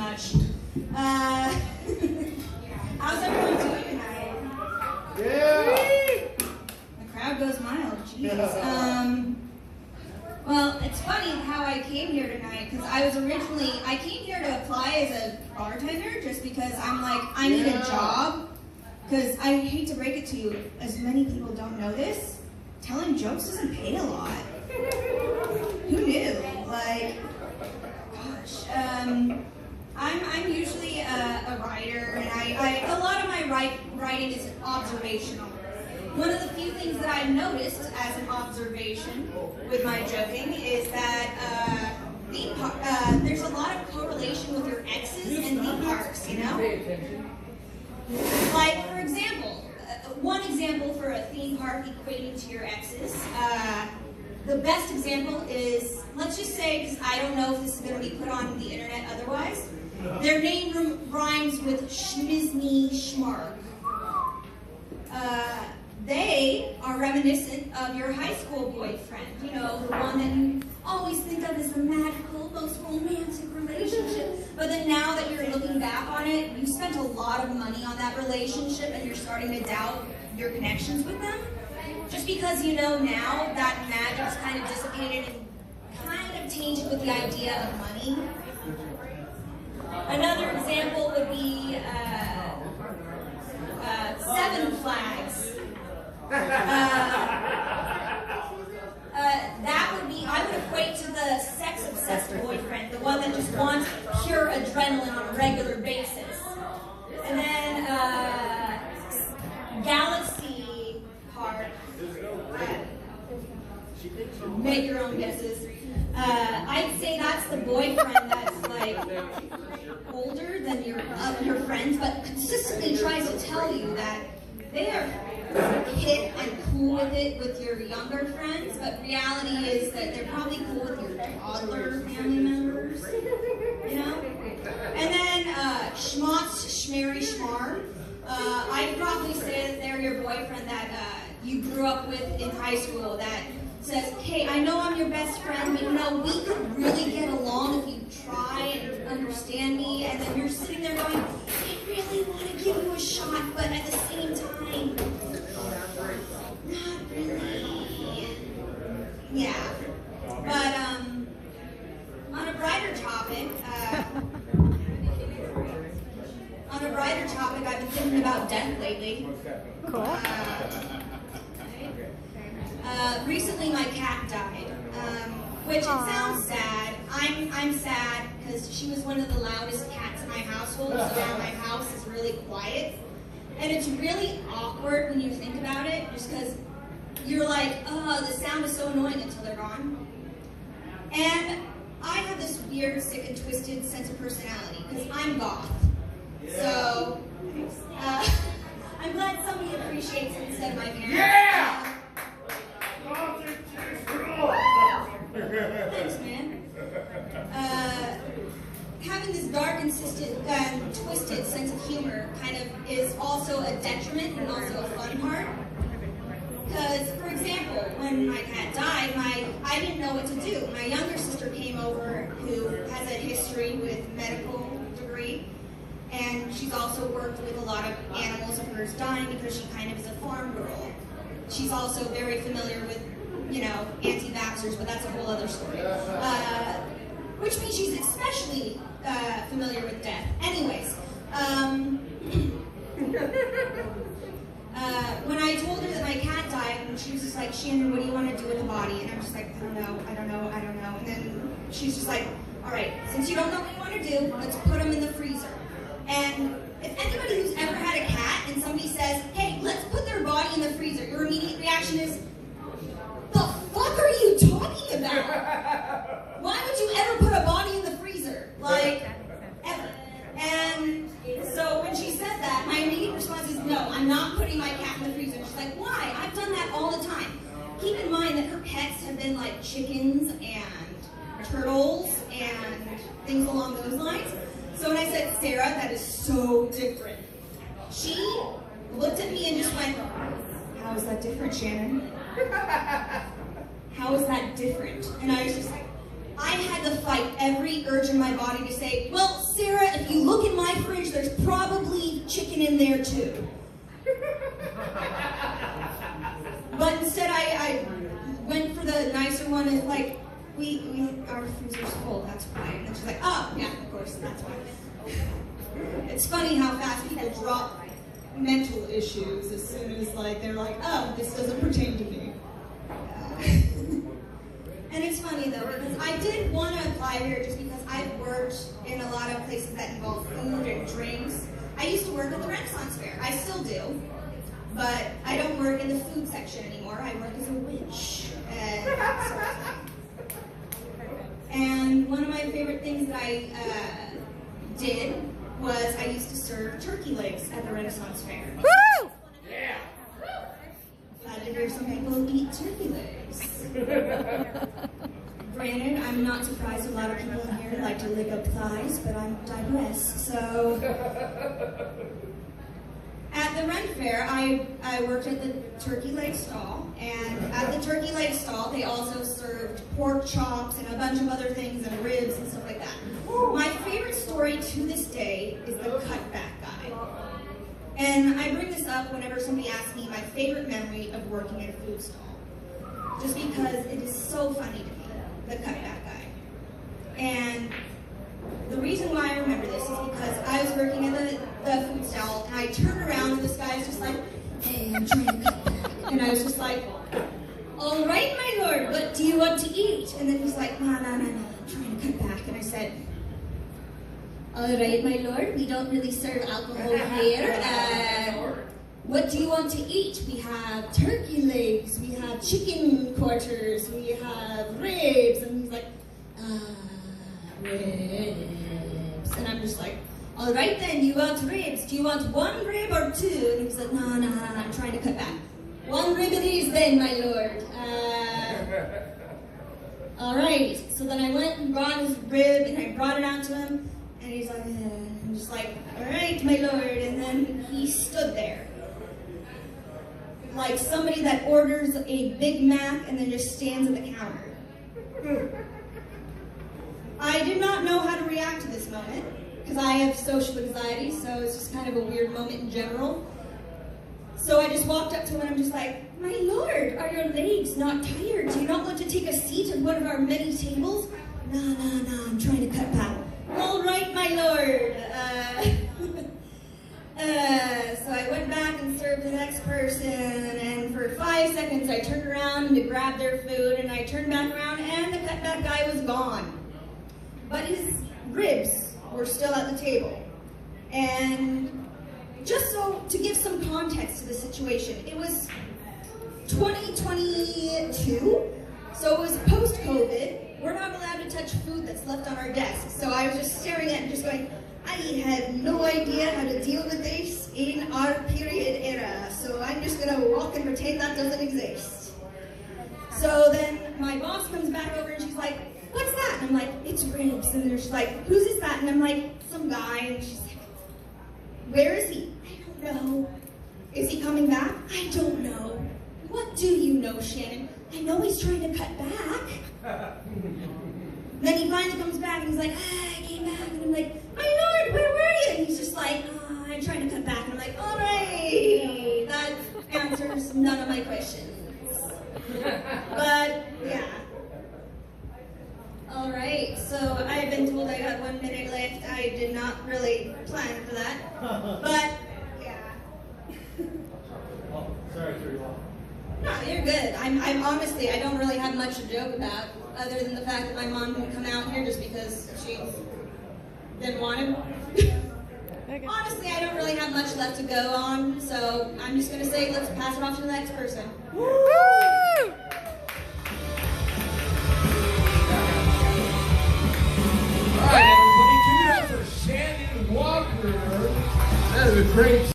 much. How's everyone doing tonight? Yeah! The crowd goes mild. Jeez. Well, it's funny how I came here tonight, because I came here to apply as a bartender just because I'm like, I need a job. Because I hate to break it to you, as many people don't know this, telling jokes doesn't pay a lot. Who knew? Like, gosh. I'm usually a writer, and a lot of my writing is observational. One of the few things that I've noticed as an observation with my joking is that there's a lot of correlation with your exes and theme parks, you know? Like, for example, one example for a theme park equating to your exes, the best example is, let's just say, because I don't know if this is going to be put on the internet otherwise, their name rhymes with Schmizny Schmark. They are reminiscent of your high school boyfriend, you know, the one that you always think of as the magical, most romantic relationship. But then now that you're looking back on it, you spent a lot of money on that relationship and you're starting to doubt your connections with them. Just because you know now that magic's kind of dissipated and kind of tainted with the idea of money. Another example would be Seven Flags. That would be, I would equate to the sex-obsessed boyfriend, the one that just wants pure adrenaline on a regular basis. And then Galaxy Park. Make your own guesses. I'd say that's the boyfriend that's like older than your friends, but consistently tries to tell you that they are hip and cool with it with your younger friends, but reality is that they're probably cool with your toddler family members, you know? And then Schmotz, Schmary, Schmar. I'd probably say that they're your boyfriend that you grew up with in high school that says, hey, I know I'm your best friend, but you know, we could really get along if you try and understand me, and then you're sitting there going, I really want to give you a shot, but at the same time, not really. Yeah. But on a brighter topic, I've been thinking about death lately. Cool. Recently my cat died, which it sounds sad. I'm sad because she was one of the loudest cats in my household, so now my house is really quiet. And it's really awkward when you think about it, just because you're like, oh, the sound is so annoying until they're gone. And I have this weird, sick and twisted sense of personality, because I'm goth. So, I'm glad somebody appreciates it instead of my parents. Yeah! Thanks, man. Having this dark and twisted sense of humor kind of is also a detriment and also a fun part. Because, for example, when my cat died, I didn't know what to do. My younger sister came over, who has a history with medical degree, and she's also worked with a lot of animals of hers dying because she kind of is a farm girl. She's also very familiar with, you know, anti-vaxxers, but that's a whole other story. Which means she's especially familiar with death. Anyways, when I told her that my cat died, and she was just like, Shannon, what do you want to do with the body? And I'm just like, I don't know. And then she's just like, all right, since you don't know what you want to do, let's put them in the freezer. And if anybody who's ever had a cat and somebody says, hey, let's put their body in the freezer, your immediate reaction is, the fuck are you talking about? Why would you ever put a body in the freezer? Like, ever. And so when she said that, my immediate response is, no, I'm not putting my cat in the freezer. She's like, why? I've done that all the time. Keep in mind that her pets have been like chickens and turtles and things along those lines. So when I said, Sarah, that is so different, she looked at me and just went, how is that different, Shannon? How is that different? And I was just like, I had to fight every urge in my body to say, well, Sarah, if chicken in there too. But instead I went for the nicer one. It's like, our freezer's full, that's why. And then she's like, oh, yeah, of course, that's why. It's funny how fast people drop mental issues as soon as they're like, oh, this doesn't pertain to me. And it's funny though, because I did want to apply here just because I've worked in a lot of places that involve food and drinks. I used to work at the Renaissance Fair. I still do. But I don't work in the food section anymore. I work as a witch. And one of my favorite things that I did was I used to serve turkey legs at the Renaissance Fair. Woo! Yeah. Glad to hear some people eat turkey legs. Granted, I'm not surprised a lot of people in here like to lick up thighs, but I digress. So, at the Ren Fair, I worked at the turkey leg stall, and at the turkey leg stall, they also served pork chops and a bunch of other things and ribs and stuff like that. My favorite story to this day is the cutback guy. And I bring this up whenever somebody asks me my favorite memory of working at a food stall, just because it is so funny to me, the cutback guy. And the reason why I remember this is because I was working at the food stall, and I turned around and this guy's just like, hey, I'm trying to cut back. And I was just like, all right, my lord, what do you want to eat? And then he's like, no, I'm trying to cut back. And I said, all right, my lord, we don't really serve alcohol here. What do you want to eat? We have turkey legs, we have chicken quarters, we have ribs. And he's like, ribs. And I'm just like, all right then, you want ribs. Do you want one rib or two? And he was like, no, I'm trying to cut back. One rib it is then, my lord. All right. So then I went and brought his rib, and I brought it out to him. And he's like, I'm just like, all right, my lord. And then he stood there, like somebody that orders a Big Mac and then just stands at the counter. I did not know how to react to this moment, because I have social anxiety, so it's just kind of a weird moment in general. So I just walked up to him and I'm just like, my lord, are your legs not tired? Do you not want to take a seat at one of our many tables? No, I'm trying to cut back. All right, my lord. So I went back and served the next person, and for 5 seconds I turned around to grab their food, and I turned back around and the cutback guy was gone. But his ribs were still at the table. And just so to give some context to the situation, it was 2022, so it was post-COVID. We're not allowed to touch food that's left on our desk. So I was just staring at it and just going, I have no idea how to deal with this in our period era, so I'm just gonna walk and pretend that doesn't exist. So then my boss comes back over and she's like, what's that? And I'm like, it's ribs. And then she's like, whose is that? And I'm like, some guy. And she's like, where is he? I don't know. Is he coming back? I don't know. What do you know, Shannon? I know he's trying to cut back. Then he finally comes back and he's like, I came back. And I'm like, my lord, where were you? And he's just like, I'm trying to cut back. And I'm like, all right. That answers none of my questions. But, yeah. All right, so I've been told I got 1 minute left. I did not really plan for that, but yeah. Oh, sorry to you off. No, you're good. I'm honestly, I don't really have much to joke about, other than the fact that my mom didn't come out here just because she didn't want him. Honestly, I don't really have much left to go on, so I'm just gonna say let's pass it off to the next person. Woo! All right, everybody, give it up for Shannon Walker. That is a great